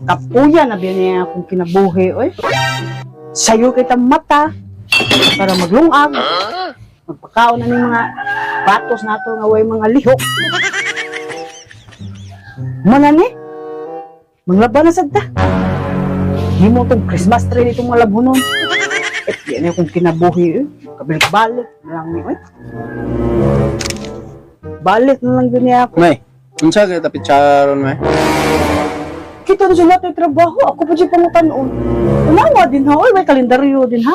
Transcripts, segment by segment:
Kapuya na niya akong kinabuhi, oy. Sayo kita mata para maglungag. Magpakaon na ng mga batos nato nga way mga lihok. Manani? Manglaba na sad ta. Di mo itong Christmas tree itong mga labunon. Di na akong kinabuhi, eh. Kabalik-balik na lang ni, oy. Balik na lang niya ako. May, unsa kay tapitsaron may? Kita na sila tayo trabaho. Ako pa dyan pangutanon. Unawa din ha. Oy, may kalendaryo din ha.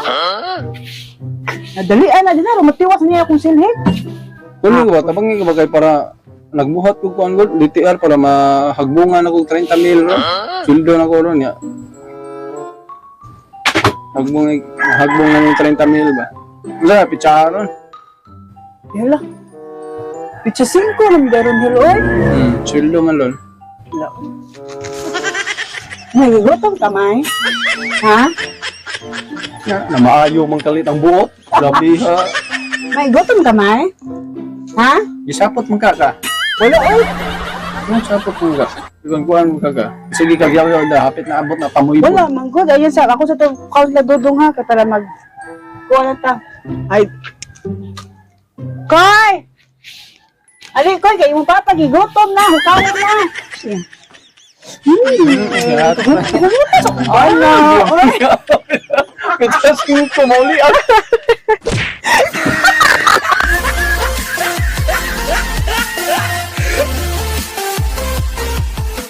Nadalian na din ha. Rumatiwas niya akong silhig. Kuno ba tabang nga ba kay para nagbuhat ko kuan gol DTR para mahagbungan ako 30 mil ro. Sildo na ko ron ya. Hagbong ng 30 mil ba? Unsa pitsaron? Yala. Pitsa 5 ng daron hiloy. Sildo man lon. Nagigutom ka, May? Ha? Na maayo man kalit ang buot. Grabe ha. May gutom ka, May? Ha? Gisapot man ka. Wala, oy. Ano sapot man ka? Iban kuan man ka. Sige kagyaw da hapit na abot na pamoy. Wala, manggod. Ayun sa ako sa to count na dudong ha. Kaya para mag... Kuha na ta. Ay. Koy! Ali, Koy, kayo mo papagigutom na. Hukawan na. Yan. Ay, na. Kasi ko mauli